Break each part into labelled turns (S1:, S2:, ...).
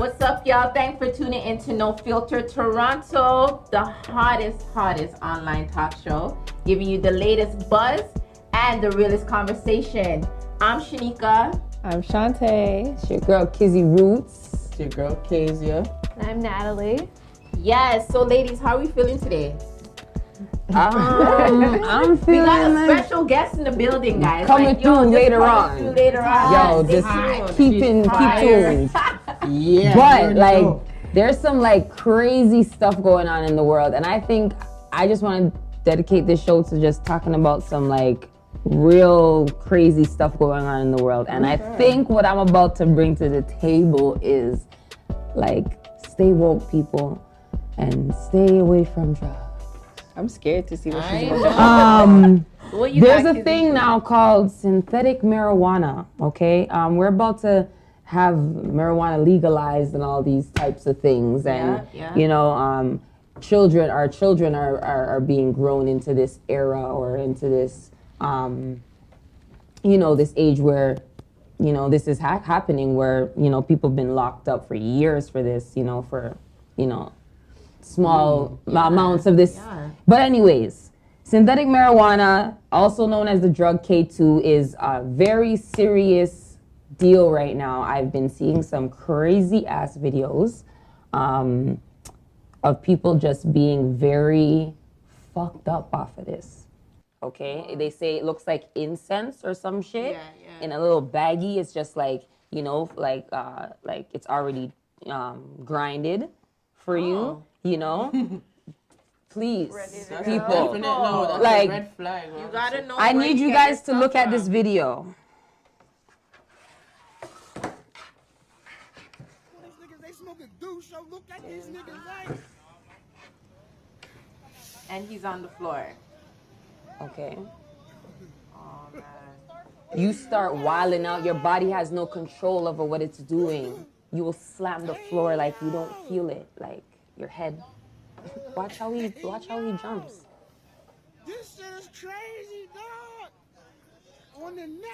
S1: What's up, y'all? Thanks for tuning in to No Filter Toronto, the hottest online talk show, giving you the latest buzz and the realest conversation. I'm Shanika.
S2: I'm Shantae. It's your girl Kizzy Roots.
S3: It's your girl Kezia.
S4: I'm Natalie.
S1: Yes, so ladies, how are we feeling today?
S2: I'm feeling
S1: We got a
S2: like
S1: special guest in the building, guys.
S2: coming through later on.
S1: Yo,
S2: just keep tuned.
S3: Yeah.
S2: But like, there's some like crazy stuff going on in the world, and I think I just want to dedicate this show to just talking about some like real crazy stuff going on in the world. And I think what I'm about to bring to the table is like, stay woke, people, and stay away from drugs.
S3: I'm scared to see what she's going to do.
S2: There's a thing now called synthetic marijuana, okay? We're about to have marijuana legalized and all these types of things. And, you know, our children are being grown into this era or into this, you know, this age where, you know, this is happening where, you know, people have been locked up for years for this, you know, for, you know, small amounts of this. But anyways, synthetic marijuana, also known as the drug K2, is a very serious deal right now. I've been seeing some crazy ass videos of people just being very fucked up off of this. Okay, they say it looks like incense or some shit in a little baggie. It's just like, you know, like it's already grinded for you. You know, please, people,
S3: No, that's
S2: like,
S3: a red flag.
S1: You gotta know.
S2: I need you guys to look at this video.
S5: They smoking douche, so look at these niggas like.
S1: And he's on the floor.
S2: Okay.
S1: Oh man.
S2: You start wilding out. Your body has no control over what it's doing. You will slam the floor like you don't feel it, like your head. Watch how he jumps.
S5: This shit is crazy, dog.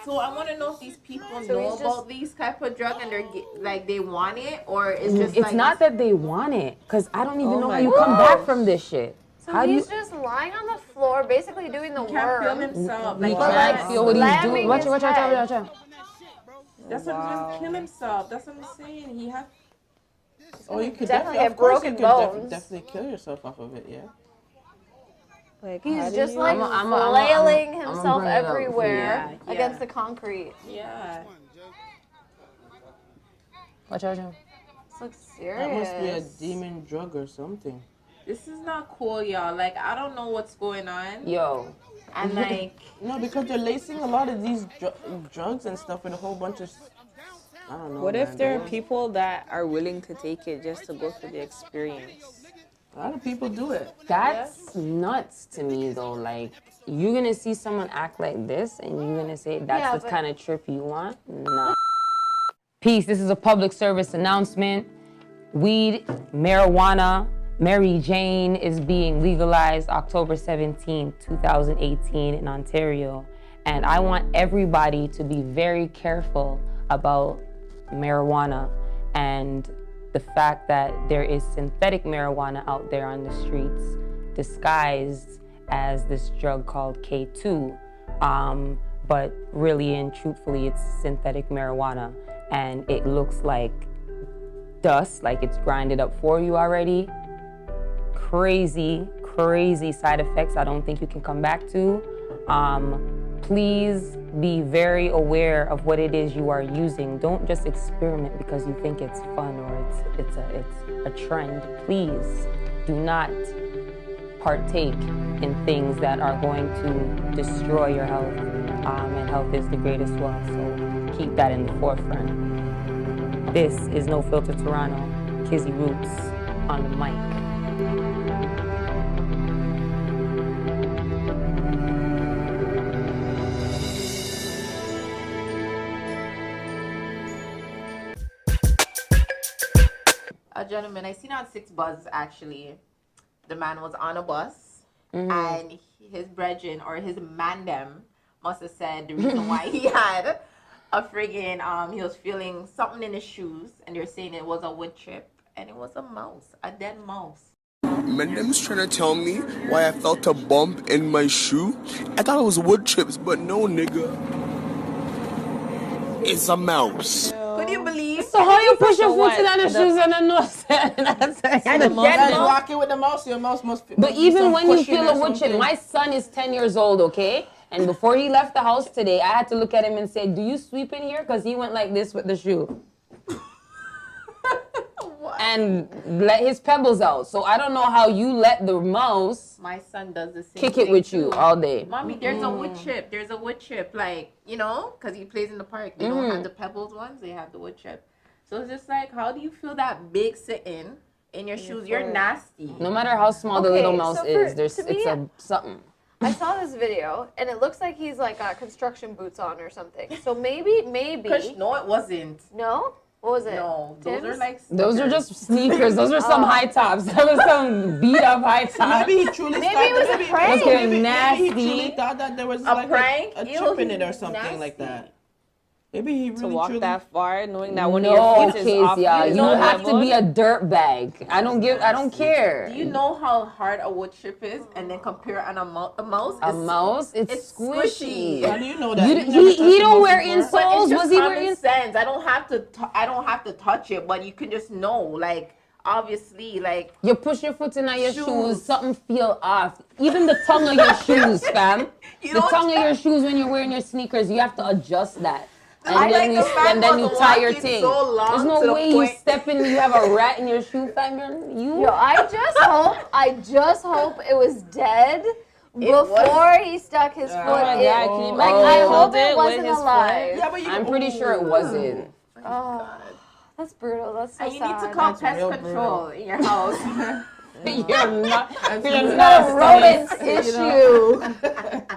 S1: So I want to know if these people know about these type of drug and they're like they want it, or it's just
S2: It's
S1: like
S2: not that they want it, because I don't even know how you come back from this shit.
S4: So
S2: How
S4: he's just lying on the floor, basically doing the
S1: can't feel
S4: work.
S1: himself.
S2: He
S1: Like,
S2: can't feel what he's
S4: slamming
S2: doing. Watch
S4: his
S2: it.
S4: head.
S1: that's what he just kill himself. That's what I'm saying. He has.
S3: Oh, you could
S4: Definitely
S3: definitely,
S4: have
S3: of course
S4: broken
S3: you could
S4: bones.
S3: definitely kill yourself off of it, yeah.
S4: Like he's just
S2: you-
S4: like
S2: I'm
S4: flailing
S2: I'ma
S4: himself
S2: bring it up.
S4: everywhere
S1: Yeah.
S4: against the concrete.
S1: Yeah.
S2: Watch out.
S4: This looks
S3: That must be a
S4: serious.
S3: demon drug or something.
S1: This is not cool, y'all. Like I don't know what's going on.
S2: Yo.
S1: And like
S3: No, because they're lacing a lot of these drugs and stuff with a whole bunch of, I don't know.
S6: What if
S3: man,
S6: there are
S3: those-
S6: people that are willing to take it just to go through the experience?
S3: A lot of people do it.
S2: That's nuts to me though. Like, you're gonna see someone act like this and you're gonna say that's the kind of trip you want? Nah. Peace, this is a public service announcement. Weed, marijuana, Mary Jane is being legalized October 17, 2018 in Ontario. And I want everybody to be very careful about marijuana and the fact that there is synthetic marijuana out there on the streets disguised as this drug called K2. But really and truthfully, it's synthetic marijuana. And it looks like dust, like it's grinded up for you already. Crazy side effects I don't think you can come back to. Please be very aware of what it is you are using. Don't just experiment because you think it's fun or it's a trend. Please do not partake in things that are going to destroy your health. And health is the greatest wealth, so keep that in the forefront. This is No Filter Toronto, Kizzy Roots on the mic.
S1: a gentleman I seen on Six Buzz actually. The man was on a bus and his brethren or his mandem must have said the reason why he had a friggin' he was feeling something in his shoes, and they're saying it was a wood chip, and it was a mouse, a dead mouse.
S5: Mendem's trying to tell me why I felt a bump in my shoe. I thought it was wood chips, but no, nigga. It's a mouse.
S1: Could you believe?
S2: So how you push your foot
S6: what?
S2: in on the shoes and then no that's
S1: And the
S3: Yeah,
S1: dead
S3: you
S1: mouse.
S3: walking with the mouse, your mouse must.
S2: But
S3: be
S2: even
S3: some
S2: when you
S3: pushing
S2: feel
S3: or
S2: a wood chip,
S3: something.
S2: my son is 10 years old, okay? And before he left the house today, I had to look at him and say, do you sweep in here? Because he went like this with the shoe. And let his pebbles out. So I don't know how you let the mouse
S1: My son does the same
S2: kick it
S1: thing
S2: with
S1: too.
S2: you all day.
S1: Mommy, there's a wood chip. There's a wood chip, like, you know, because he plays in the park. They don't have the pebbles ones, they have the wood chip. So it's just like, how do you feel that big sitting in your shoes? You're nasty.
S2: No matter how small the
S4: Okay,
S2: little mouse
S4: so
S2: is,
S4: to
S2: it's
S4: me-
S2: a something.
S4: I saw this video, and it looks like he's like got construction boots on or something. So maybe.
S1: Kush, no, it wasn't.
S4: No? What was it?
S1: No, those
S4: Tim's?
S1: are like
S2: Those are
S1: sneakers.
S2: just sneakers. Those are some high tops. That was some beat up high tops.
S3: Maybe he truly
S4: Maybe
S3: thought
S4: it was
S3: that,
S4: a prank.
S2: Looking
S3: Maybe he
S2: nasty.
S3: truly thought that there was
S1: A
S3: like
S1: prank?
S3: a
S1: Ew,
S3: chip in it or
S1: he's
S3: something like
S1: nasty.
S3: that. Maybe he really
S6: To walk
S3: truly.
S6: that far, knowing that one
S2: No,
S6: of your feet is off
S2: Kezia,
S6: is
S2: you
S6: not
S2: have to
S6: leveled.
S2: be a dirt bag. I don't care.
S1: Do you know how hard a wood chip is? And then compare on a mouse?
S2: A mouse? It's
S1: it's
S2: squishy.
S1: squishy.
S3: How do you know that?
S2: You,
S3: You never touched
S2: he
S3: a
S2: don't
S3: mouse
S2: wear
S3: before?
S2: insoles.
S1: But it's just
S2: Was he
S1: common
S2: wearing?
S1: sense. I don't have to touch it, but you can just know. Like, obviously, like,
S2: You push your foot in on your
S1: Shoes.
S2: shoes, something feel off. Even the tongue of your shoes, fam.
S1: You
S2: The
S1: don't
S2: tongue of
S1: check.
S2: your shoes when you're wearing your sneakers, you have to adjust that. And
S1: I
S2: then
S1: like
S2: you
S1: the fact
S2: and then you
S1: was
S2: tie your
S1: walking
S2: thing.
S1: so long
S2: There's
S1: to
S2: no
S1: the
S2: way you
S1: point-
S2: step in, you have a rat in your shoe, fam. You
S4: Yo, I just hope it was dead before he stuck his foot
S6: Oh my
S4: in.
S6: God, can you
S4: Like,
S6: imagine
S4: I
S6: he
S4: hope
S6: held
S4: it
S6: it with
S4: wasn't
S6: his foot?
S4: alive.
S3: Yeah, but you
S2: I'm pretty sure it wasn't.
S4: Oh, that's brutal. That's so
S1: and you
S4: sad.
S1: need to call
S3: That's
S1: pest
S3: real
S1: control in your house.
S2: You're not. You're
S4: Not a
S2: nasty.
S4: rodent issue.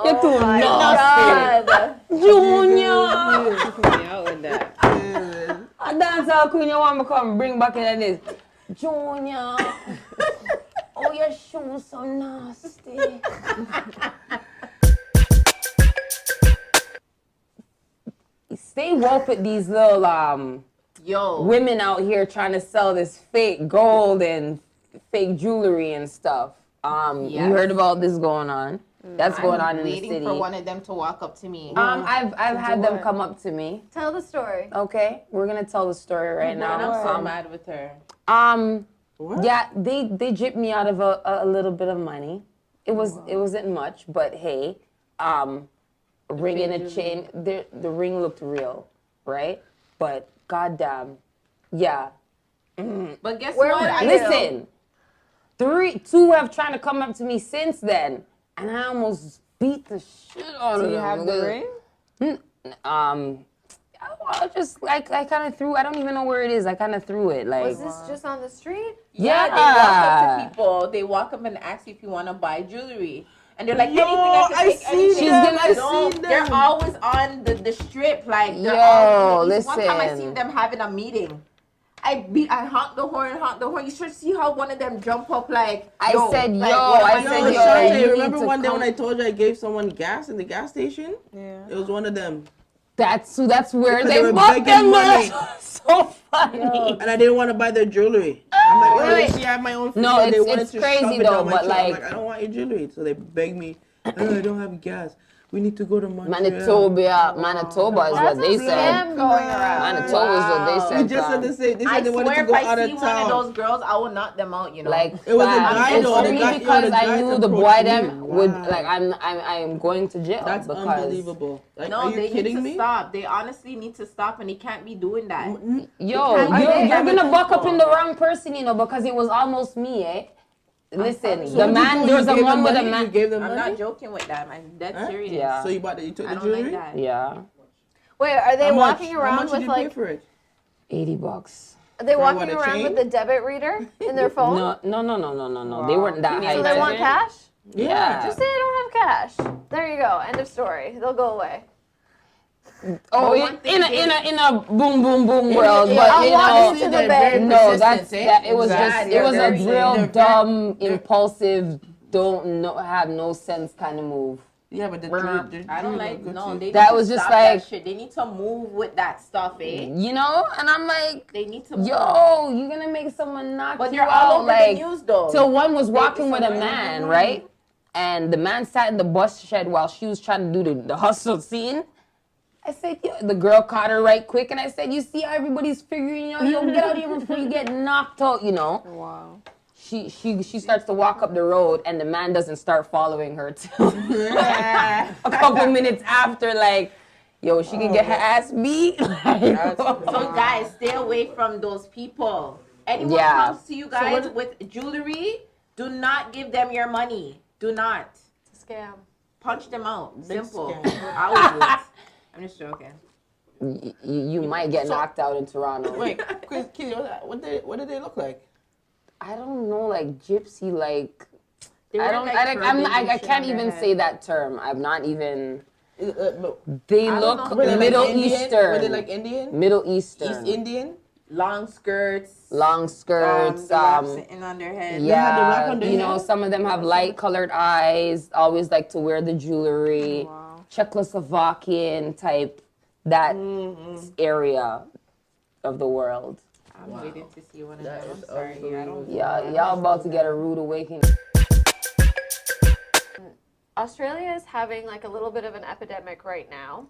S2: You're too
S4: Oh my
S2: nasty.
S4: God.
S2: Junior.
S6: Me out with that.
S2: A dancer queen, you want me come bring back in this. Junior. Oh, your shoes so nasty. Stay woke with these little
S1: Yo.
S2: women out here trying to sell this fake gold and fake jewelry and stuff. You
S1: Yes.
S2: heard about this going on? That's going on in the
S1: waiting
S2: city.
S1: for one of them to walk up to me.
S2: I've had them
S1: what?
S2: come up to me.
S4: Tell the story.
S2: Okay, we're gonna tell the story right
S1: And I'm
S2: now.
S1: so mad with her.
S2: Yeah, they gypped me out of a little bit of money. It wasn't much, but hey, ring and a chain. The ring looked real, right? But goddamn, yeah.
S1: But guess
S4: Where
S1: what?
S4: were
S1: I
S4: you?
S2: Listen, two have trying to come up to me since then, and I almost beat the shit out of them.
S6: Do you have the ring?
S2: I just I kind of threw. I don't even know where it is. I kind of threw it. Like,
S4: Was this just on the street?
S1: Yeah, they walk up to people. They walk up and ask you if you want to buy jewelry. And they're like, anything I can
S3: I
S1: take,
S3: seen
S1: anything.
S3: them, I
S1: No,
S3: seen
S1: they're
S3: them.
S1: always on the strip. Like, they're
S2: Yo,
S1: always, one time I
S2: listen.
S1: seen them having a meeting. I honked the horn. You should see how one of them jump up like,
S2: I
S1: yo,
S2: said,
S1: like,
S2: yo,
S1: what am
S2: I
S1: I
S2: said,
S1: doing?
S2: yo,
S3: Shante,
S2: you
S3: remember
S2: need to
S3: one day
S2: come-
S3: when I told you I gave someone gas in the gas station?
S6: Yeah.
S3: It was one of them.
S2: that's where
S3: Because
S2: they
S3: they were
S2: booked
S3: begging
S2: them.
S3: money.
S2: So funny.
S3: And I didn't want to buy their jewelry. I'm like, oh,
S4: Wait.
S3: they see I have my own
S2: No,
S3: fee, and they
S2: it's
S3: wanted to
S2: crazy
S3: shove it
S2: though,
S3: down my
S2: but
S3: throat. I'm
S2: like-
S3: I don't want your jewelry. So they begged me, oh, I don't have gas. We need to go to Montreal.
S2: Manitoba is what
S4: That's
S2: they
S4: a
S2: said.
S4: scam going around.
S2: Manitoba is what they
S3: We
S2: said.
S3: just said
S2: fam.
S3: the same. They
S1: I
S3: said they wanted
S1: swear
S3: to
S1: if
S3: go
S1: I
S3: out
S1: see
S3: of
S1: one of
S3: town.
S1: those girls, I will knock them out, you know.
S2: Like
S3: It was a
S2: fam,
S3: guy
S2: it's
S3: though, the
S2: only
S3: guy-
S2: because
S3: the
S2: I
S3: guys
S2: knew the boy
S3: approached
S2: them
S3: me.
S2: would
S3: Wow.
S2: like I'm going to jail
S3: That's
S2: because
S3: unbelievable. Like,
S1: No,
S3: are you
S1: they
S3: kidding
S1: need to
S3: me?
S1: stop. They honestly need to stop, and they can't be doing that.
S2: yo,
S1: Are
S2: you're
S1: they
S2: gonna buck up
S1: people?
S2: in the wrong person, you know, because it was almost me, eh? Listen,
S3: So
S2: the
S3: what
S2: man,
S3: you do?
S2: there was
S3: You
S2: a
S3: gave
S2: one
S3: them
S2: with a
S3: money? You
S2: man.
S3: gave them
S1: I'm
S3: money?
S1: not joking with that. I'm dead
S3: Huh?
S1: serious.
S2: Yeah.
S3: So you bought it? You took
S1: I
S3: the
S1: don't like
S3: jewelry?
S1: that.
S2: Yeah,
S4: Wait, are they
S3: How much?
S4: walking
S3: How
S4: around
S3: much did
S4: with
S3: you pay
S4: like?
S3: for it?
S2: $80.
S4: Are they walking
S3: what, a
S4: around
S3: chain?
S4: with the debit reader in their phone?
S2: No. They weren't that high.
S4: So they want cash?
S2: Yeah.
S4: Just say I don't have cash. There you go. End of story. They'll go away.
S2: Oh,
S1: one thing
S2: in a boom boom boom world,
S3: Yeah,
S2: but
S4: I'll
S2: you
S4: walk
S2: know,
S4: into the
S3: they're
S4: bank.
S3: very
S2: no,
S3: persistent,
S2: that's
S3: eh?
S2: that. It was just
S1: Exactly.
S2: it was a
S1: They're
S2: real
S3: very-
S2: dumb, impulsive, don't know, have no sense kind of move.
S3: Yeah, but
S1: I don't like no. They
S2: That
S1: need
S2: was
S1: to
S2: just
S1: stop that
S2: like-
S1: shit. They need to move with that stuff, eh?
S2: You know, and I'm like,
S1: They need to move.
S2: yo, you're gonna make someone knock
S1: But
S2: you
S1: they're all
S2: out,
S1: over
S2: like.
S1: the news though.
S2: So one was walking with a
S1: someone-
S2: man, right? And the man sat in the bus shed while she was trying to do the hustle scene. I said, yo, the girl caught her right quick, and I said, you see how everybody's figuring you out? Yo, get out of here before you get knocked out, you know?
S6: Wow.
S2: She starts to walk up the road, and the man doesn't start following her till a couple minutes after, like, yo, she can get her ass beat.
S1: So guys, stay away from those people. Anyone
S2: Yeah.
S1: comes to you guys with jewelry, do not give them your money. Do not.
S4: It's a scam.
S1: Punch them out. Simple.
S3: scam.
S1: I would do it. I'm just joking.
S2: You might get knocked out in Toronto.
S3: Wait, Kitty, what did they look like?
S2: I don't know, like gypsy, like
S1: They
S2: I
S1: wear,
S2: don't.
S1: like,
S2: I
S1: shit
S2: can't
S1: on their
S2: even
S1: head.
S2: say that term. I'm not even.
S3: Were
S2: They
S1: don't
S2: look
S1: know. Were they
S2: Middle
S3: like Indian?
S2: Eastern.
S3: Were they like Indian?
S2: Middle Eastern.
S3: East Indian?
S1: Long skirts.
S2: Long skirts.
S1: The wrap sitting on their head.
S3: had the
S2: Yeah,
S3: wrap on their
S2: you know,
S3: head?
S2: some of them have light colored eyes. Always like to wear the jewelry.
S6: Wow.
S2: Czechoslovakian type, that area of the world.
S1: I'm waiting to see one of
S3: That
S1: them.
S3: is
S1: I'm sorry. I don't.
S2: Y'all about to get a rude awakening.
S4: Australia is having like a little bit of an epidemic right now.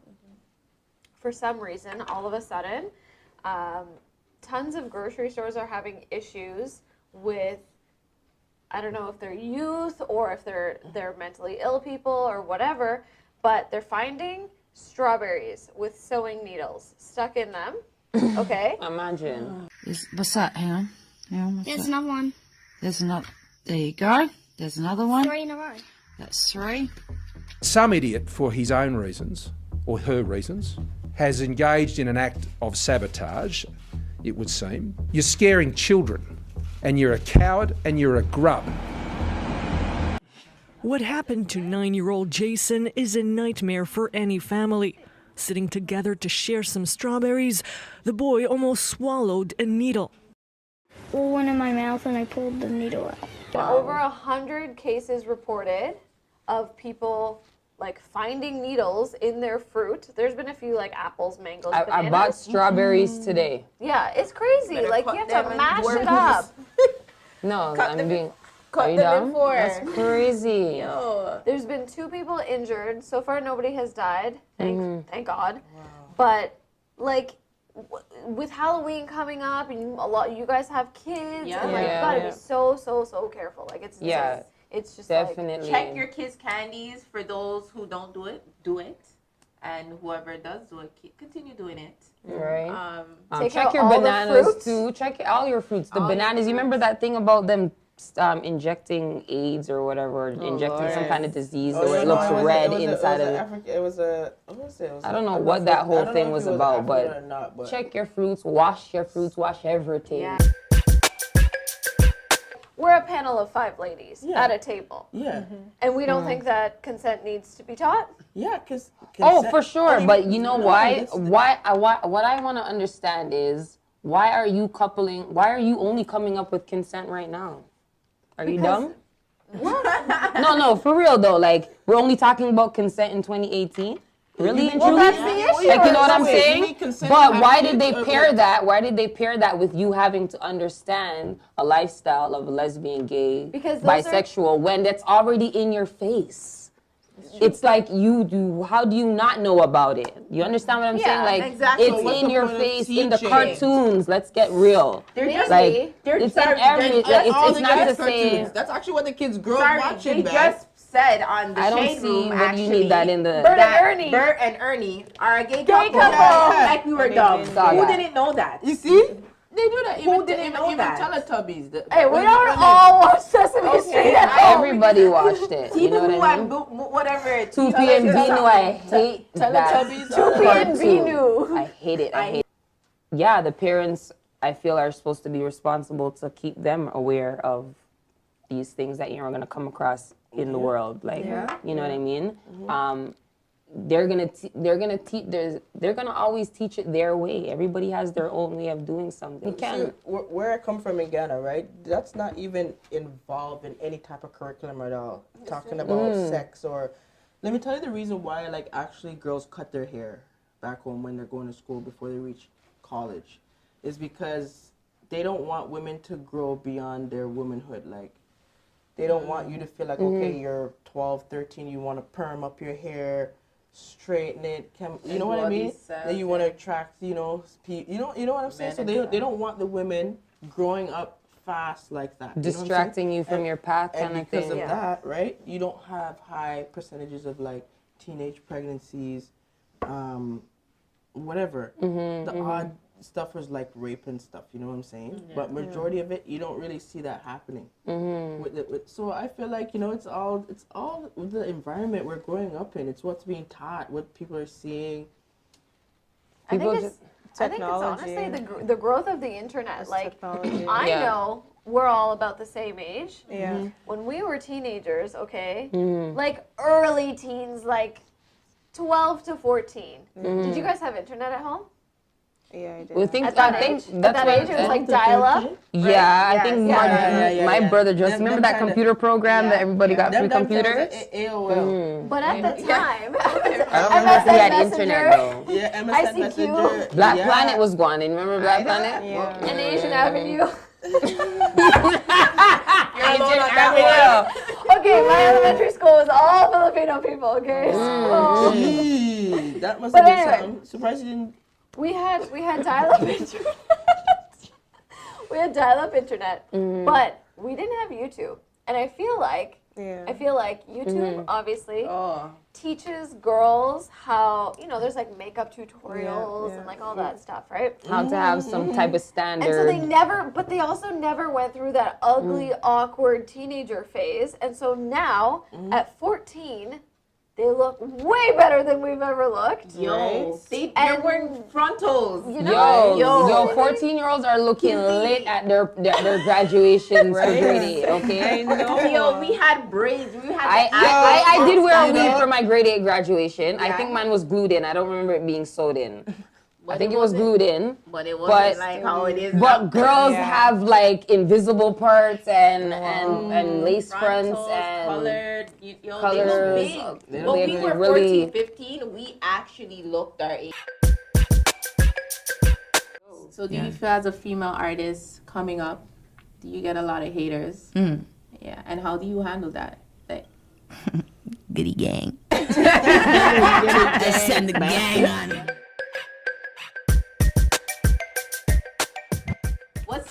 S4: For some reason, all of a sudden, tons of grocery stores are having issues with, I don't know if they're youth or if they're mentally ill people or whatever, but they're finding strawberries with sewing needles stuck in them. Okay?
S2: Imagine.
S7: What's that? Hang on. What's
S8: There's
S7: that?
S8: another one.
S7: There's another. There you go. There's another one.
S8: 3 in a row.
S7: That's 3.
S9: Some idiot, for his own reasons, or her reasons, has engaged in an act of sabotage, it would seem. You're scaring children, and you're a coward, and you're a grub.
S10: What happened to 9-year-old Jason is a nightmare for any family. Sitting together to share some strawberries, the boy almost swallowed a needle.
S8: All went in my mouth and I pulled the needle out.
S4: Over 100 cases reported of people like finding needles in their fruit. There's been a few like apples, mangoes,
S2: I
S4: bananas.
S2: bought strawberries today.
S4: Yeah, it's crazy.
S1: Better
S4: Like
S1: cut
S4: you have
S1: them
S4: to
S1: and
S4: mash
S1: worm
S4: it up.
S2: No,
S1: Cut
S2: I'm
S1: them
S2: being.
S1: cut
S2: Are you
S1: them in
S2: dumb?
S1: four.
S2: That's crazy.
S4: There's been 2 people injured. So far, nobody has died. Thank God. But like with Halloween coming up, and you guys have kids,
S1: Yeah.
S4: and like
S2: Yeah.
S4: you gotta
S2: Yeah.
S4: be so careful. Like it's
S2: Yeah,
S4: it's just
S2: definitely.
S1: Check your kids' candies. For those who don't do it, and whoever does do it, continue doing it.
S2: Right.
S4: Take
S2: Check
S4: out
S2: your
S4: all the
S2: bananas
S4: fruits.
S2: too. Check all your fruits. The
S1: All your
S2: bananas. You remember that thing about them injecting AIDS or whatever, injecting some kind of disease where it looks red inside of it.
S3: It was a. What was it?
S2: I don't know what that whole thing was about, but
S3: but
S2: check your fruits, wash your fruits, wash everything.
S4: Yeah. We're a panel of 5 ladies
S3: Yeah.
S4: at a table,
S3: Yeah,
S4: and we don't think that consent needs to be taught.
S3: yeah, because.
S2: Oh, for sure. But you know why?
S3: it's-
S2: What I want to understand is why are you coupling? Why are you only coming up with consent right now? Are you dumb? No, for real though. Like we're only talking about consent in 2018. Really and truly?
S4: that's the issue.
S2: Like you know what I'm
S3: Wait, you
S2: saying?
S3: need consent to
S2: But
S3: have
S2: why did they
S3: kids?
S2: pair that? Why did they pair that with you having to understand a lifestyle of a lesbian, gay,
S4: Because those are-
S2: bisexual when that's already in your face? It's like you do. How do you not know about it? You understand what I'm saying?
S4: Yeah,
S2: Like
S1: exactly.
S2: it's
S1: So
S3: what's
S2: in
S3: the
S2: your
S3: point of
S2: face in the
S3: teaching?
S2: cartoons. Let's get real.
S1: They're just
S2: Like
S1: they're
S2: it's in
S1: sorry,
S2: every.
S1: they're
S2: Like,
S1: just-
S3: all
S2: it's
S3: the
S2: not
S3: guys'
S2: the same.
S3: cartoons. That's actually what the kids grow up
S1: sorry,
S3: watching,
S1: they
S3: man.
S1: just said on the
S2: I don't
S1: shade
S2: see
S1: room
S2: what
S1: actually.
S2: you need that in the.
S4: Bert
S1: that
S4: and Ernie.
S1: Bert and Ernie are a gay
S4: Gay
S1: couple.
S4: couple.
S1: Like we were dumb.
S2: Saw
S1: Who
S2: that.
S1: didn't know that?
S3: You see? They do that.
S1: Who
S3: Even,
S1: didn't
S3: even,
S1: know
S3: even
S1: that?
S3: Teletubbies.
S4: Hey, we
S3: when
S4: don't
S3: they-
S4: all watch Sesame Street at home.
S2: Everybody watched it. You know
S1: Even
S2: what I
S1: who
S2: mean?
S1: whatever.
S2: 2P and Binu, I hate that.
S3: Teletubbies.
S4: 2P and Binu.
S2: I hate it. I hate it. Yeah, the parents, I feel, are supposed to be responsible to keep them aware of these things that you're going to come across in the world. Like, you know what I mean? They're gonna always teach it their way. Everybody has their own way of doing something. You
S3: See,
S2: can't.
S3: where I come from in Ghana, right? That's not even involved in any type of curriculum at all. Talking about sex or Let me tell you the reason why, like, actually girls cut their hair back home when they're going to school before they reach college, is because they don't want women to grow beyond their womanhood. Like, they don't want you to feel like, okay, you're 12, 13, you want to perm up your hair, straighten it, you know what I mean? Then you want to attract, you know what I'm saying? So they don't want the women growing up fast like that.
S2: Distracting you from your path kind of thing.
S3: Because of that, right, you don't have high percentages of like teenage pregnancies, whatever. The odd stuff was like rape and stuff, you know what I'm saying? But majority of it, you don't really see that happening. So I feel like, you know, it's all the environment we're growing up in. It's what's being taught, what people are seeing.
S4: I think it's honestly the growth of the internet. Like, I know we're all about the same age.
S6: Yeah.
S4: When we were teenagers, okay, like early teens, like 12 to 14. Did you guys have internet at home?
S6: Yeah, I did.
S2: Well,
S4: At that age, it was like dial-up.
S2: Yeah, I think my brother just remember that computer program that everybody got free computers.
S3: AOL.
S4: But at the time,
S2: I remember we had internet though.
S3: Yeah, MSN Messenger.
S2: Black Planet was gone. And remember Black Planet?
S6: Yeah.
S4: and Asian Avenue. Okay, my elementary school was all Filipino people. Okay.
S3: That must
S4: But
S3: have been
S4: anyway.
S3: something. Surprised you didn't.
S4: We had dial-up internet. We had dial-up internet, but we didn't have YouTube. And I feel like YouTube obviously teaches girls how, you know, there's like makeup tutorials and like all that stuff, right?
S2: How to have some type of standard.
S4: And so they also never went through that ugly, awkward teenager phase. And so now at 14, they look way better than we've ever looked.
S1: Yo, they're wearing frontals.
S4: You know,
S2: Yo, 14-year-olds are looking lit at their graduations for grade 8, okay?
S6: I know.
S1: Yo, we had braids.
S2: I did wear a weave for my grade 8 graduation. I think mine was glued in. I don't remember it being sewed in. I think it was glued in.
S1: But it wasn't like how it is now.
S2: But girls have like invisible parts and lace fronts and
S1: colored.
S2: colors.
S1: They look big.
S2: They
S1: When we were
S2: really-
S1: 14, 15, we actually looked our age. So do you feel as a female artist coming up, do you get a lot of haters? Yeah, and how do you handle that? Like,
S7: Goodie gang. Let's send the gang on it.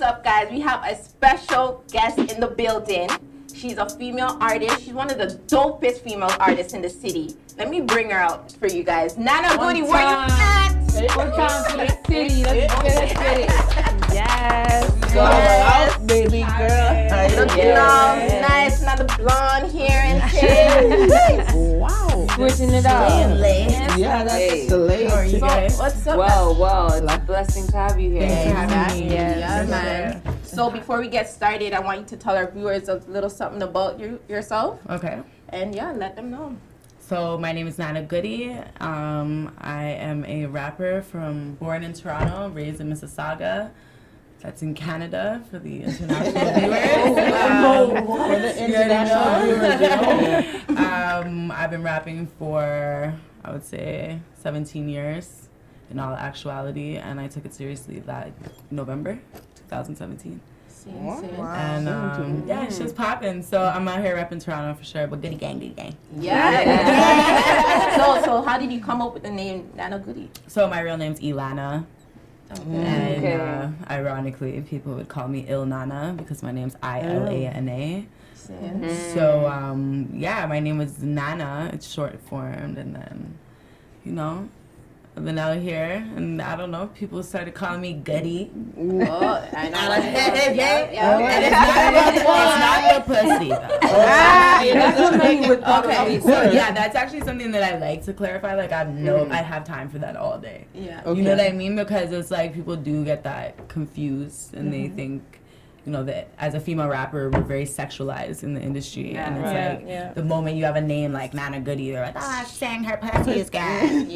S1: what's up, guys? We have a special guest in the building. She's a female artist. She's one of the dopest female artists in the city. Let me bring her out for you guys. Nanna Goodie, where you at?
S2: One time for the city. Let's get it.
S6: Yes.
S3: Go out, baby girl.
S1: Looking all nice, another blonde hair and shit.
S3: Wow.
S2: Switching it up.
S3: Yeah, that's the lady.
S1: So, what's up?
S2: Well, it's a blessing to have you here.
S1: Yeah, man. So before we get started, I want you to tell our viewers a little something about yourself.
S11: Okay.
S1: And yeah, let them know.
S11: So my name is Nanna Goodie. I am a rapper born in Toronto, raised in Mississauga. That's in Canada for the international viewers.
S3: For the international viewers.
S11: I've been rapping for, I would say, 17 years in all actuality, and I took it seriously that November 2017. And yeah, it's just popping. So I'm out here repping Toronto for sure, but goodie gang.
S1: Yeah. So how did you come up with the name Nanna Goodie?
S11: So my real name's Ilana. And ironically, people would call me Il Nana because my name's Ilana. So yeah, my name was Nana. It's short formed, and then, you know, I've been out here, and I don't know, people started calling me Goodie.
S1: Whoa, I know.
S11: And it's not the pussy, though. Okay, so yeah, that's actually something that I like to clarify. Like, I have time for that all day.
S1: Yeah.
S11: You know what I mean? Because it's like people do get that confused, and they think, you know, that as a female rapper, we're very sexualized in the industry. And it's like, the moment you have a name like Nanna Goodie, they're like, saying her pussy is good.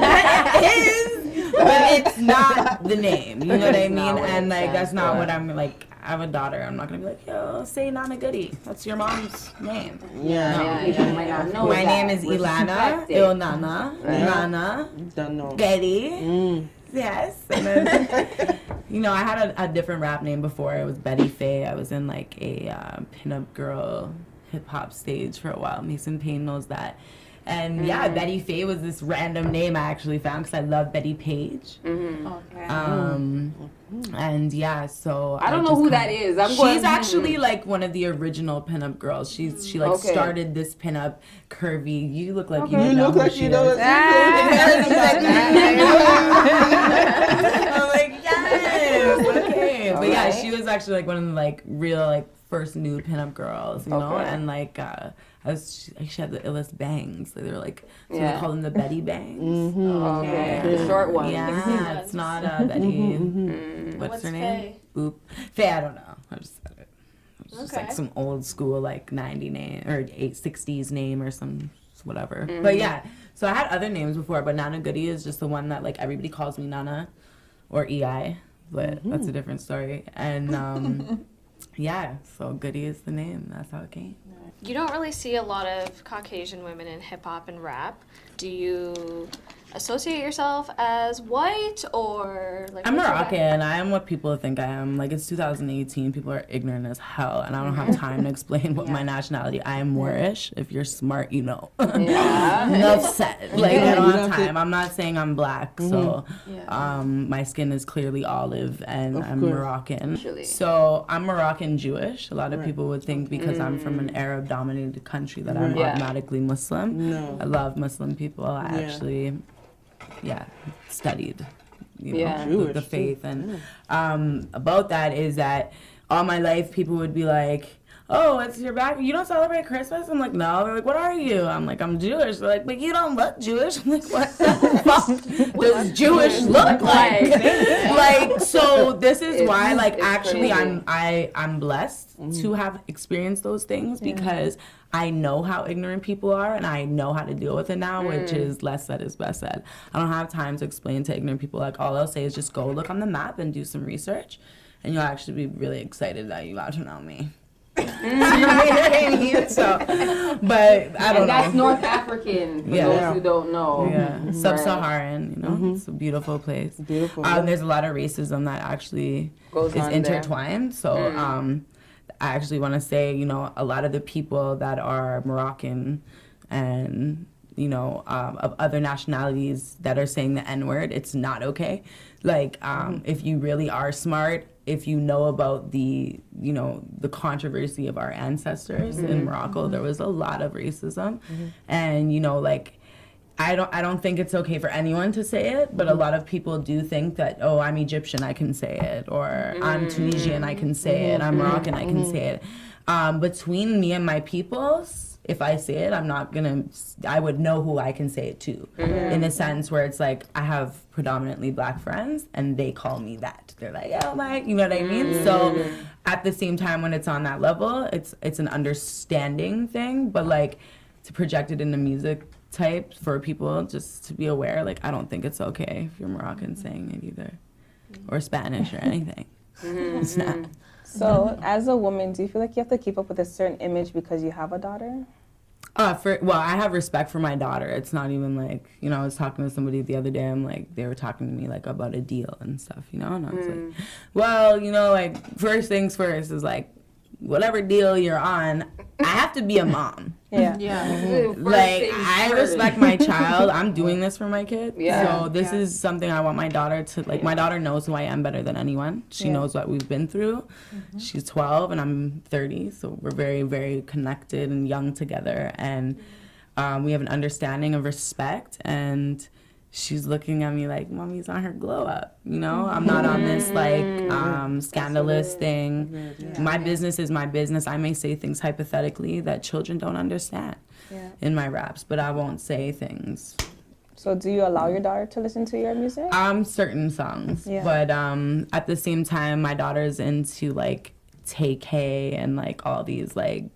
S11: That is, but it's not the name. You know what I mean? And like, that's not what I'm like. have a daughter, I'm not gonna be like, yo, say Nanna Goodie. That's your mom's name.
S2: People might not know
S11: My
S2: that.
S11: name is Ilana, Nana, Nanna Goodie. Yes. And then, you know, I had a different rap name before. It was Betty Faye. I was in like a pinup girl hip hop stage for a while. Mason Payne knows that. And yeah, Betty Faye was this random name I actually found because I love Betty Page. And yeah, so
S2: I don't know who that is.
S11: She's actually like one of the original pinup girls. She started this pinup curvy. You look like you know who she is. I'm like, yes, okay. But yeah, she was actually like one of the like real like first nude pinup girls, you know, and like she had the illest bangs. They were like, so they call them the Betty bangs.
S2: The short ones.
S11: Yeah, it's not Betty. What's her name?
S4: Faye?
S11: Oop. Faye, I don't know. I just said it. It's just like some old school like 90 name or 60s name or some whatever. But yeah, so I had other names before, but Nanna Goodie is just the one that like everybody calls me Nana or EI, but that's a different story. And yeah, so Goodie is the name. That's how it came.
S4: You don't really see a lot of Caucasian women in hip hop and rap. Do you associate yourself as white or like?
S11: I'm Moroccan. I am what people think I am. Like it's 2018. People are ignorant as hell, and I don't have time to explain what my nationality. I am Moorish. If you're smart, you know. Enough said. Like I don't have time. I'm not saying I'm black. So, my skin is clearly olive, and I'm Moroccan. So I'm Moroccan Jewish. A lot of people would think because I'm from an Arab-dominated country that I'm automatically Muslim.
S3: No.
S11: I love Muslim people. I actually. Studied, you know, the faith. And about that is that all my life people would be like, oh, it's your back. You don't celebrate Christmas? I'm like, no. They're like, what are you? I'm like, I'm Jewish. They're like, but you don't look Jewish. I'm like, what the fuck does Jewish look like? Like, so this is why, like, actually, I'm blessed to have experienced those things because I know how ignorant people are and I know how to deal with it now, which is less said is best said. I don't have time to explain to ignorant people. Like, all I'll say is just go look on the map and do some research, and you'll actually be really excited that you got to know me. So, but I don't know.
S2: That's North African, for those who don't know.
S11: Yeah, Sub-Saharan, you know, it's a beautiful place.
S3: Beautiful.
S11: There's a lot of racism that actually is intertwined. There. So, I actually want to say, you know, a lot of the people that are Moroccan and, you know, of other nationalities that are saying the N-word, it's not okay. Like, if you really are smart, if you know about the, you know, the controversy of our ancestors in Morocco, there was a lot of racism. And, you know, like, I don't think it's okay for anyone to say it, but a lot of people do think that, oh, I'm Egyptian, I can say it, or I'm Tunisian, I can say it, I'm Moroccan, I can say it. Between me and my peoples, if I say it, I would know who I can say it to. In a sense where it's like, I have predominantly black friends, and they call me that. They're like, oh my, you know what I mean? So at the same time, when it's on that level, it's an understanding thing, but like, to project it into music type for people just to be aware, like I don't think it's okay if you're Moroccan saying it either, or Spanish or anything. It's not.
S6: So as a woman, do you feel like you have to keep up with a certain image because you have a daughter?
S11: I have respect for my daughter. It's not even like, you know, I was talking to somebody the other day, they were talking to me like about a deal and stuff, you know, and I was like, well, you know, like first things first is like, whatever deal you're on, I have to be a mom. Like, I respect my child. I'm doing this for my kid. So this is something I want my daughter to, like, my daughter knows who I am better than anyone. She knows what we've been through. She's 12 and I'm 30, so we're very, very connected and young together. And we have an understanding of respect, and she's looking at me like, mommy's on her glow up, you know? I'm not on this, like, scandalous thing. My business is my business. I may say things hypothetically that children don't understand in my raps, but I won't say things.
S6: So do you allow your daughter to listen to your music?
S11: Certain songs, but at the same time, my daughter's into, like, Tay-K and, like, all these, like,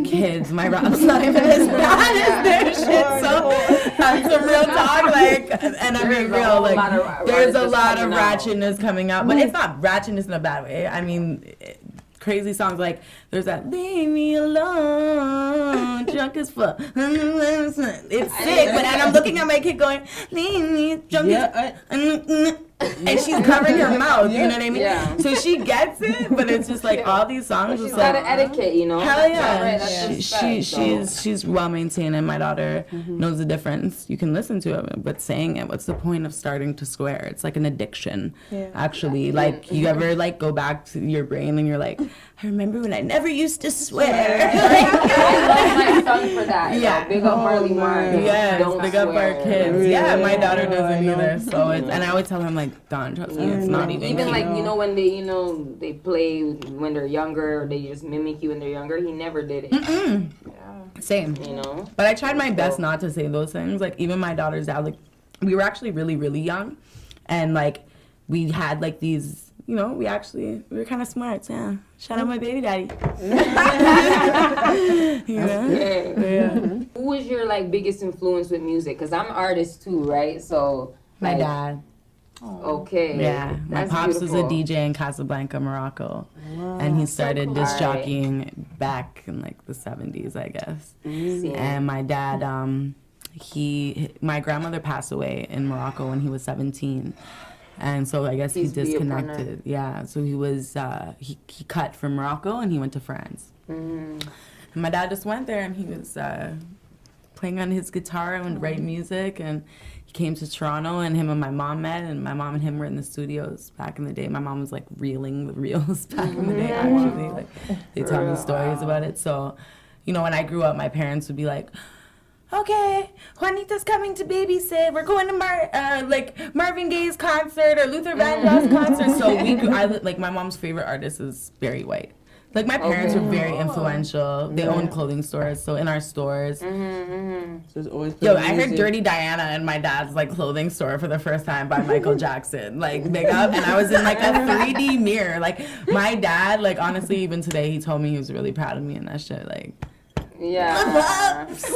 S11: kids, my rap's not even as bad as their shit, so that's a real talk, like, and I'm being real. Like, there's a lot of ratchetness coming out, but it's not ratchetness in a bad way. I mean, crazy songs like there's that "Leave Me Alone," drunk as fuck. It's sick, but and I'm looking at my kid going, "Leave me drunk as." And she's covering her mouth, you know what I mean?
S2: Yeah.
S11: So she gets it, but it's just like all these songs.
S2: She's
S11: it's
S2: got
S11: like,
S2: an etiquette, you know.
S11: hell yeah.
S2: That's
S11: She's well maintained, and my daughter knows the difference. You can listen to it, but saying it, what's the point of starting to swear? It's like an addiction, actually. Like, you ever like go back to your brain and you're like, I remember when I never used to swear.
S2: I love my son for that. Yeah, big up Marley Martin.
S11: Yes,
S2: Don't
S11: big up our
S2: swear.
S11: kids. Yeah, my daughter doesn't either. So it's, and I always tell him like, Don, trust me, it's not even.
S2: Even like, you know, when they, they play when they're younger, or they just mimic you when they're younger. He never did it.
S11: Same.
S2: You know.
S11: But I tried my best not to say those things. Like, even my daughter's dad, like, we were actually really, really young, and like we had like these, we were kind of smart. Yeah. Shout out my baby daddy.
S2: Who was your like biggest influence with music? Because I'm an artist too, right? So
S11: my dad.
S2: Okay.
S11: Yeah, my
S2: That's
S11: pops
S2: beautiful.
S11: was a DJ in Casablanca, Morocco, and he started disc jockeying back in like the 70s, I guess. And my dad, my grandmother passed away in Morocco when he was 17, and so I guess he disconnected. Yeah, so he was he cut from Morocco and he went to France. And my dad just went there and he was playing on his guitar and write music, and he came to Toronto, and him and my mom met, and my mom and him were in the studios back in the day. My mom was like reeling the reels back in the day, actually. Like, they tell me stories about it. So, when I grew up, my parents would be like, okay, Juanita's coming to babysit. We're going to Marvin Gaye's concert or Luther Vandross concert. So my mom's favorite artist is Barry White. Like, my parents were very influential. They owned clothing stores, so in our stores.
S3: So it's always
S11: I heard Dirty Diana in my dad's like clothing store for the first time by Michael Jackson. Like, big up, and I was in like a 3D mirror. Like, my dad, like, honestly, even today, he told me he was really proud of me and that shit. Like,
S2: yeah.
S11: He's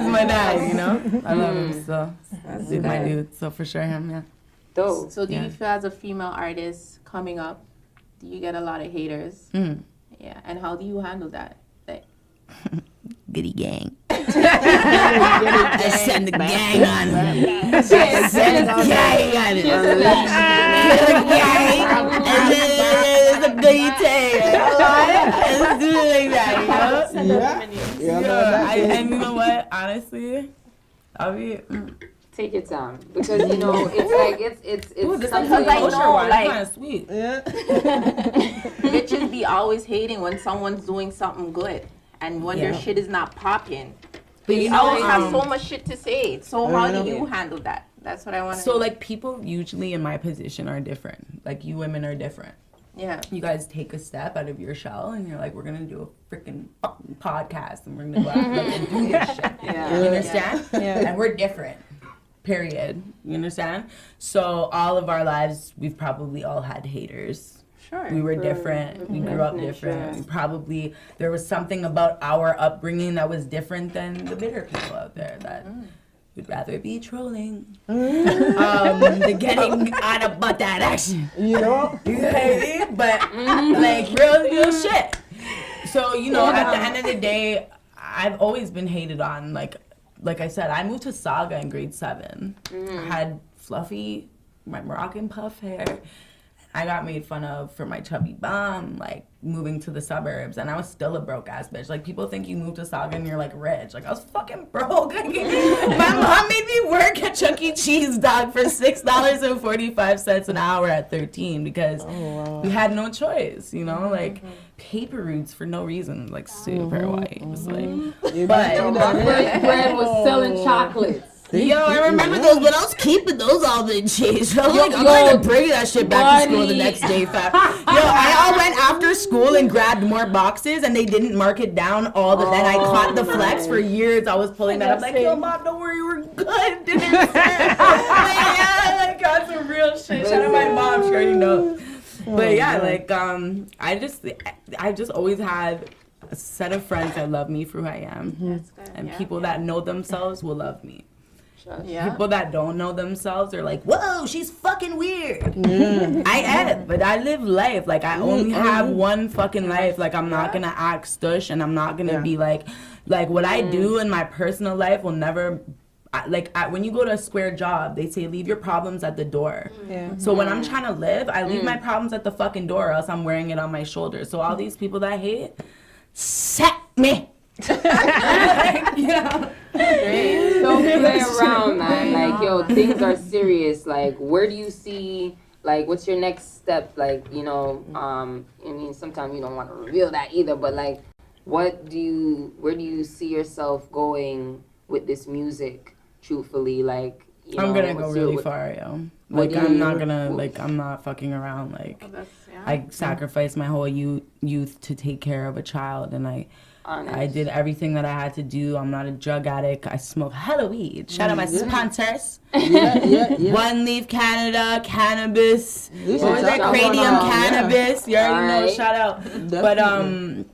S11: my dad, I love him so. He's my dude, so for sure him, yeah.
S2: Dope.
S1: So do you feel as a female artist coming up, do you get a lot of haters? Yeah, and how do you handle that?
S7: Goodie gang. I send the gang on him. Send the gang on him. Kill the gang. And then there's a goodie tag. Let's do it like that,
S11: And you know what? Honestly, I'll be...
S2: Take your time, because it's like it's
S11: Ooh, this
S2: something
S11: like
S1: I know, like,
S11: kind of sweet. Yeah.
S1: Bitches be always hating when someone's doing something good, and when their shit is not popping. But you always have so much shit to say. So how do you handle that? That's what I want to know.
S11: So like, people usually in my position are different. Like, you women are different.
S1: Yeah.
S11: You guys take a step out of your shell and you're like, we're gonna do a freaking fucking podcast and we're gonna go out and do this shit.
S2: Yeah.
S11: You understand? Yeah. And we're different. Period. You understand? So all of our lives, we've probably all had haters.
S1: Sure.
S11: We were different. We grew up different. Probably there was something about our upbringing that was different than the bitter people out there that would rather be trolling than getting on about that action. You know? But like real shit. So, at the end of the day, I've always been hated on. Like I said, I moved to Saga in grade 7. I had fluffy, my Moroccan puff hair. I got made fun of for my chubby bum, like moving to the suburbs, and I was still a broke ass bitch. Like, people think you moved to Saga and you're like rich. Like, I was fucking broke. My mom made me work at Chuck E. Cheese, dog, for $6.45 an hour at 13 because we had no choice, like paper routes for no reason, like super white. It was like, but
S2: my first friend was selling chocolates.
S11: Yo, I remember those, but I was keeping those almond cheese. I was like, I'm going to bring that shit back to school the next day, fam. Yo, I all went after school and grabbed more boxes, and they didn't mark it down all the. Then I caught the flex for years. I was pulling that up like, yo, mom, don't worry, we're good. I got some real shit. Shout out my mom, she already knows. But yeah, like, I just always had a set of friends that love me for who I am, and people that know themselves will love me. People that don't know themselves are like, whoa, she's fucking weird. I am, but I live life. Like, I only have one fucking life. Like, I'm not gonna act stush, and I'm not gonna be like what I do in my personal life will never, when you go to a square job, they say leave your problems at the door. So when I'm trying to live, I leave my problems at the fucking door, or else I'm wearing it on my shoulders. So all these people that hate, set me. You know?
S2: Don't play around, man. Like, yo, things are serious. Like, where do you see, like, what's your next step? Like, you know, I mean, sometimes you don't want to reveal that either, but like, where do you see yourself going with this music, truthfully? Like, you know,
S11: I'm gonna go really far, yo. Like, I'm not gonna, like, I'm not fucking around. Like, I sacrificed my whole youth to take care of a child, and I did everything that I had to do. I'm not a drug addict. I smoke hella weed. Shout out my sponsors. One Leaf Canada, cannabis. What was that? Cranium cannabis. You already know. Shout out. Definitely. But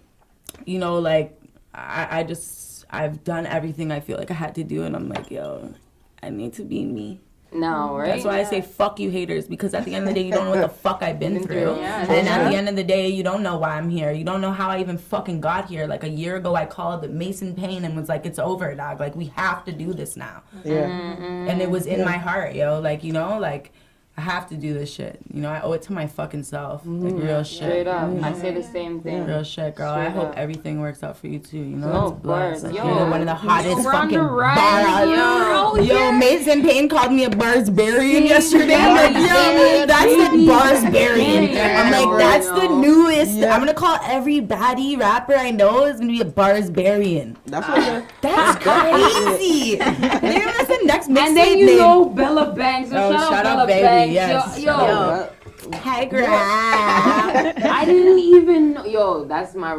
S11: you know, like, I've done everything I feel like I had to do, and I'm like, yo, I need to be me.
S2: No, right?
S11: That's why I say fuck you haters, because at the end of the day, you don't know what the fuck I've been through. And at the end of the day, you don't know why I'm here. You don't know how I even fucking got here. Like, a year ago, I called Mason Payne and was like, it's over, dog. Like, we have to do this now. And it was in my heart, yo. Like, you know, like, I have to do this shit. You know, I owe it to my fucking self. Like, real shit.
S2: Straight up. I say the same thing.
S11: Real shit, girl. I hope everything works out for you, too. You know,
S2: of course.
S11: like, you're one of the hottest fucking bars. Yo, Mason Payne called me a Barsbarian yesterday. I'm like, yo, that's the Barsbarian. I'm like, that's the newest. I'm going to call every baddie rapper I know is going to be a Barsbarian. That's crazy. Maybe that's the next mixtape.
S2: And then you know Bella Banks. So shout out Baby. Banks.
S11: Yes.
S2: Yo.
S11: Hey, girl.
S2: I didn't even know. Yo, that's my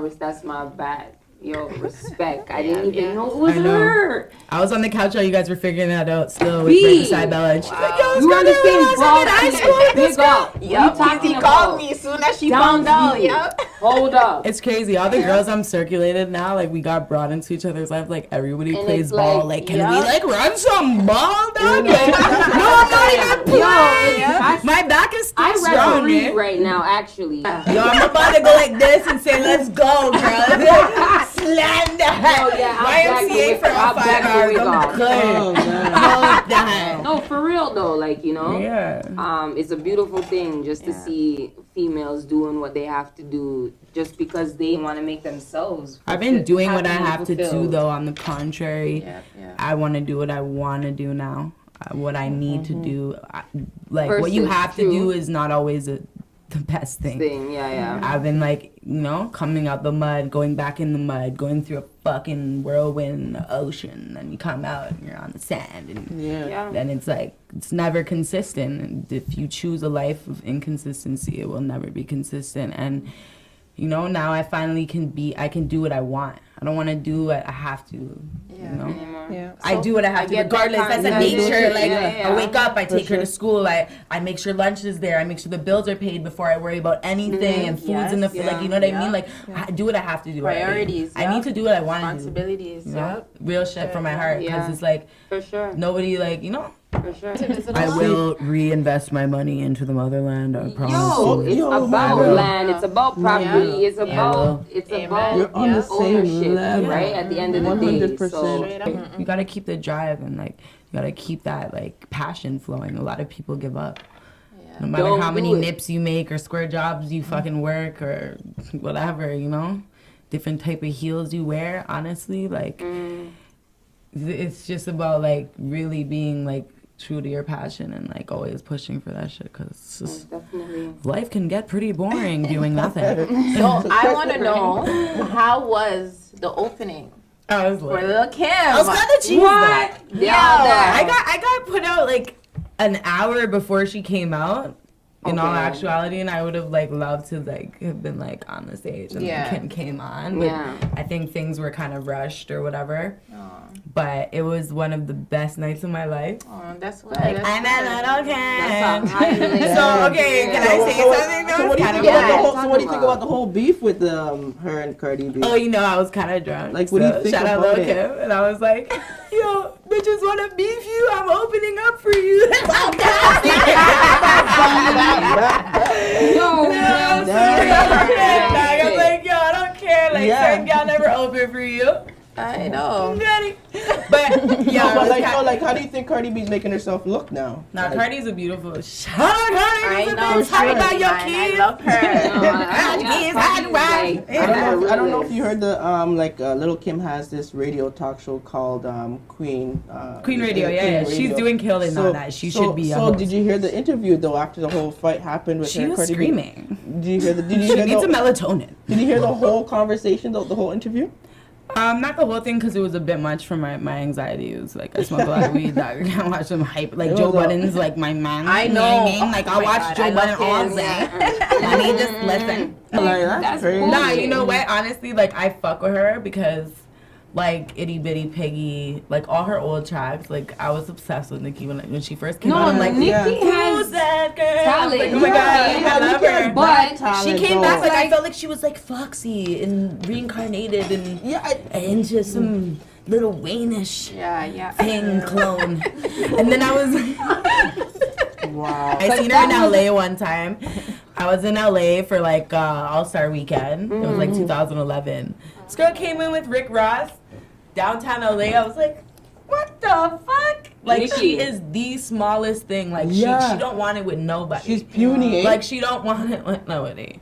S2: bad. Yo, respect. I didn't even know it was her.
S11: I was on the couch while you guys were figuring that out still with Riverside Bella. And she's like, yo,
S2: you were the same ball.
S11: high school with this girl.
S1: He called me as soon as she found out. Yep.
S2: Hold up.
S11: It's crazy. All the girls I'm circulated now, like, we got brought into each other's life. Like, everybody plays ball. Like, can we, like, run some ball, dog? Like, no, I'm not even playing. My back is still strong, man.
S2: Right now, actually.
S11: Yo, I'm about to go like this and say, let's go, girl. Slam that. YMCA for all 5 hours. I'm good.
S2: No, for real though, like, you know, it's a beautiful thing just to see females doing what they have to do just because they want to make themselves.
S11: I've been doing what I have to do, though. On the contrary, I want to do what I want to do now. What I need to do, like, what you have to do is not always the best thing. I've been, like, you know, coming out the mud, going back in the mud, going through a fucking whirlwind ocean, and you come out and you're on the sand, and then it's like, it's never consistent. And if you choose a life of inconsistency, it will never be consistent. And, you know, now I finally I can do what I want. I don't want to do what I have to, you know? I do what I have to regardless. That's a nature. Like, I wake up, I take her to school, I make sure lunch is there, I make sure the bills are paid before I worry about anything, and food's in the like, you know what I mean? Like, I do what I have to do.
S1: Priorities.
S11: I need to do what I want to do.
S1: Responsibilities.
S11: You know? Real shit from my heart, because it's like,
S2: for sure,
S11: nobody, like, you know?
S2: For sure.
S11: I will reinvest my money into the motherland, I promise.
S2: Yo, it's about land, it's about property, it's about
S3: You're on the same
S2: ownership,
S3: level.
S2: right? At the end of the day.
S3: 100%.
S2: So
S11: you gotta keep the drive, and, like, you gotta keep that, like, passion flowing. A lot of people give up. No matter how many nips you make or square jobs you fucking work or whatever, you know? Different type of heels you wear, honestly, like, it's just about, like, really being, like, true to your passion and, like, always pushing for that shit, because life can get pretty boring doing nothing.
S1: So I want to know, how was the opening?
S11: I was
S1: for Lil' Kim.
S11: I was kind of cheesed.
S1: What?
S11: Yeah, I got put out like an hour before she came out. In all actuality, and I would have, like, loved to, like, have been, like, on the stage and Kim came on, but I think things were kind of rushed or whatever. But it was one of the best nights of my life.
S1: Oh, that's good.
S11: Like, I'm a little Kim. So, okay, can I say something?
S3: So what do you think about the whole beef with her and Cardi B?
S11: Oh, you know, I was kind of drunk.
S3: Like, what do you think
S11: shout
S3: about
S11: out Lil'
S3: it?
S11: Kim, and I was like, yo, bitches want to beef you, I'm opening up for you. That's how nasty. I'm like, yo, I don't care. Like, certain gal never open for you.
S7: I know.
S11: But yeah,
S3: but like, how do you think Cardi B's making herself look now?
S11: Nah,
S3: like,
S11: Cardi's a beautiful. Shout out Cardi.
S7: I know.
S11: Talk about your kids.
S7: I love her.
S3: I don't know if you heard the Little Kim has this radio talk show called Queen
S11: Radio. Yeah, she's doing killing on that. She should be.
S3: So did you hear the interview though after the whole fight happened with her?
S11: She was
S3: Cardi
S11: screaming.
S3: Did you hear the?
S11: She needs some melatonin.
S3: Did you hear the whole conversation, the whole interview?
S11: Not the whole thing because it was a bit much for my anxiety. It was like I smoke a lot of weed. I can't watch some hype. Like Joe Budden's like my man.
S7: I know.
S11: You know what I mean? Like I watch Joe Budden all day. I mean, just listen.
S3: That's crazy.
S11: Nah, you know what? Honestly, like I fuck with her because like Itty Bitty Piggy, like all her old tracks. Like I was obsessed with Nicki when she first came out. I'm like,
S2: Nicki has
S11: that girl?
S2: talent.
S11: Like, oh my god, I love her.
S2: But
S11: she came back like I felt like she was like Foxy and reincarnated and into some little Wayne-ish thing clone. And then I was wow. I seen her in LA one time. I was in LA for like All-Star Weekend. It was like 2011. This girl came in with Rick Ross, downtown LA. I was like, what the fuck? Like
S2: Nicki.
S11: she is the smallest thing. Like she don't want it with nobody.
S3: She's puny.
S11: Like she don't want it with nobody.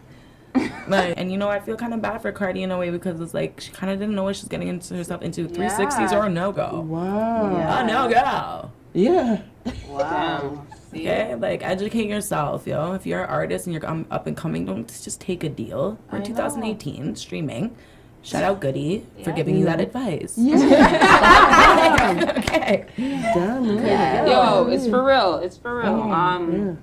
S11: Like, and you know, I feel kind of bad for Cardi in a way because it's like she kind of didn't know what she's getting into herself into. 360s or a no-go.
S3: Wow.
S11: A no-go.
S3: Yeah.
S7: Wow.
S11: Okay, like educate yourself, yo. If you're an artist and you're up and coming, don't just take a deal. We're 2018 streaming. Shout out Goodie for giving you that advice. Okay.
S2: Yo, it's for real. It's for real.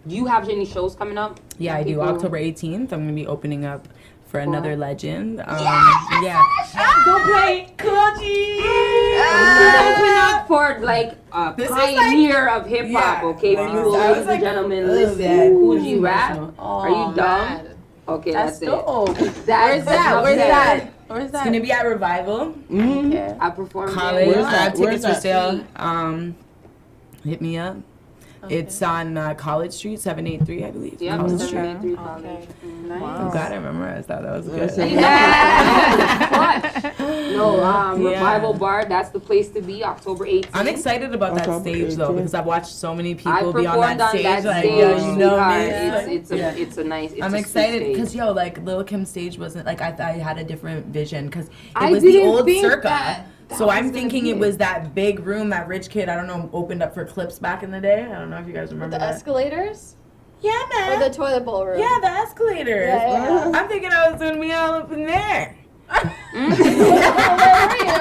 S2: Do you have any shows coming up?
S11: Yeah, I do. October 18th, I'm gonna be opening up for another legend.
S2: Don't play Koji. Open up for like a pioneer of hip hop. Okay, people, ladies and gentlemen, listen. Koji rap. Are you dumb? Okay, that's it.
S7: Where's that?
S11: It's gonna be at Revival.
S7: Okay.
S2: I perform
S11: College.
S2: there.
S11: I have tickets for sale. Hit me up. Okay. It's on College Street, 783, I believe.
S2: Yeah,
S11: College
S2: 783 College.
S7: Nice.
S11: I'm glad I memorized that. That was good.
S2: Revival Bar, that's the place to be, October 18th.
S11: I'm excited about that stage, though, because I've watched so many people be on
S2: that
S11: stage.
S2: Like,
S11: stage,
S2: yo,
S11: you know me.
S2: It's a nice,
S11: I'm excited because, yo, like, Lil' Kim's stage wasn't, like, I had a different vision, because it
S2: I
S11: was the old
S2: think
S11: Circa. So I'm thinking it was that big room that rich kid, I don't know, opened up for Clips back in the day. I don't know if you guys remember
S4: the
S11: that.
S4: escalators?
S11: Yeah, man.
S4: Or the toilet bowl room?
S11: Yeah, the escalators.
S4: Yeah.
S11: I'm thinking I was going to be all up in there.
S4: Where were you?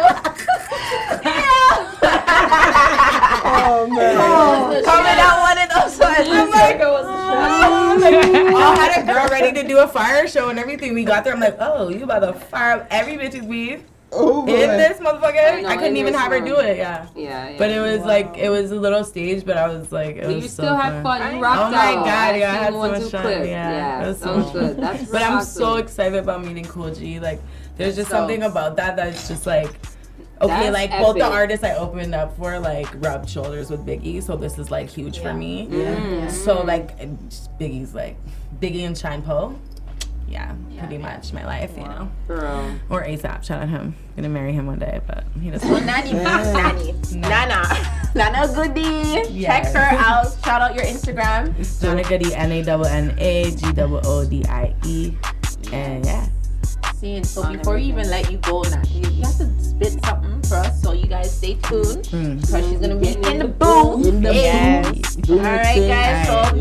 S3: Oh, man.
S7: Coming out one of those ones.
S11: I had a girl ready to do a fire show and everything. We got there. I'm like, oh, you about to fire up every bitch's weave.
S3: Oh,
S11: in this motherfucker. I couldn't even have her do it.
S2: Yeah.
S11: But it was like, it was a little stage, but I was like, it was
S2: you
S11: so
S2: still had fun. You rocked
S11: out. Oh my
S2: out.
S11: God, yeah, I had so
S2: one,
S11: much
S2: two
S11: fun.
S2: clips.
S11: Yeah,
S2: It
S11: was
S2: that was good. That's
S11: but I'm
S2: awesome.
S11: so excited about meeting Cool G. Like, there's just something about that's just like, okay,
S2: That's
S11: like both the
S2: epic.
S11: artists I opened up for like rubbed shoulders with Biggie, so this is like huge for me. So like Biggie's like Biggie and Shine Poe. Yeah, pretty much my life, you know.
S2: Girl.
S11: Or ASAP, shout out him. Gonna marry him one day, but he doesn't.
S1: Well, Nanna Goodie.
S11: Yes.
S1: Check her out. Shout out your Instagram.
S11: Nanna Goodie, NANNAGOODIE. And yeah.
S1: See, and so before we even let you go, Nanna, you have to spit something for us, so you guys stay tuned. Because she's gonna be in the booth.
S7: Yes.
S1: All right, guys. So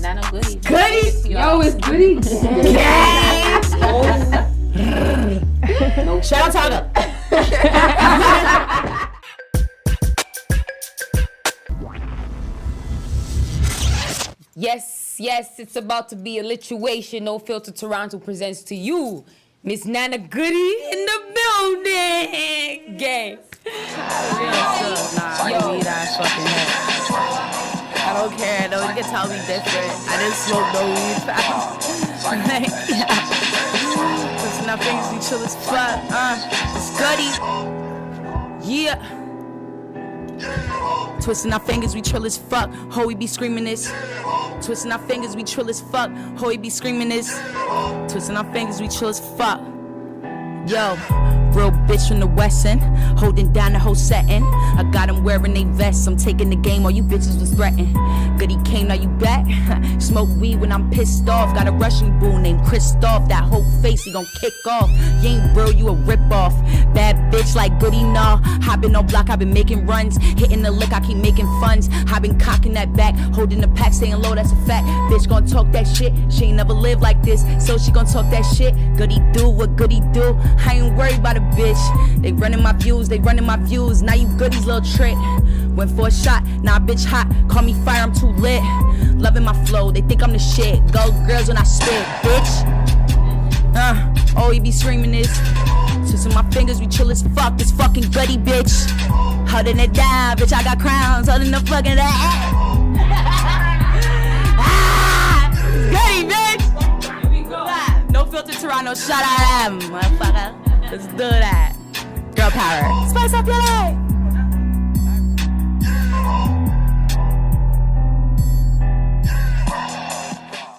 S1: Nanna Goodie.
S11: Goodie!
S2: Yo, it's Goodie.
S11: No. Shout out Taga.
S2: Yes, it's about to be a lituation. No Filter Toronto presents to you Miss Nanna Goodie in the building. Gang.
S11: I don't care. No one can tell me different. I didn't smoke no weed. Like, yeah. There's nothing. We chill as fuck. It's Goodie.
S12: Yeah. Twisting our fingers, we trill as fuck. Ho, we be screaming this. Twisting our fingers, we trill as fuck. Ho, we be screaming this. Twisting our fingers, we chill as fuck. Yo, real bitch from the West End, holding down the whole setting. I got them wearing they vests. I'm taking the game, all you bitches was threatened. Goodie came, now you back. Smoke weed when I'm pissed off. Got a Russian boo named Christoph. That whole face, he gon' kick off. You ain't real, you a ripoff. Bad bitch like Goodie, nah. Hopping on block, I been making runs. Hitting the lick, I keep making funds. I been cocking that back, holding the pack, staying low, that's a fact. Bitch gon' talk that shit, she ain't never lived like this, so she gon' talk that shit. Goodie do what Goodie do, I ain't worried about a bitch. They running my views, they running my views. Now you Goodie's little trick. Went for a shot, now a bitch hot. Call me fire, I'm too lit. Loving my flow, they think I'm the shit. Go girls when I spit, bitch. Oh, he be screaming this. Twisting my fingers, we chill as fuck. This fucking Goodie, bitch. Holding it down, bitch, I got crowns. Holding the fucking Goodie, bitch. No filter Toronto, shout out at him, motherfucker. Let's do that. Girl power. Spice up your life.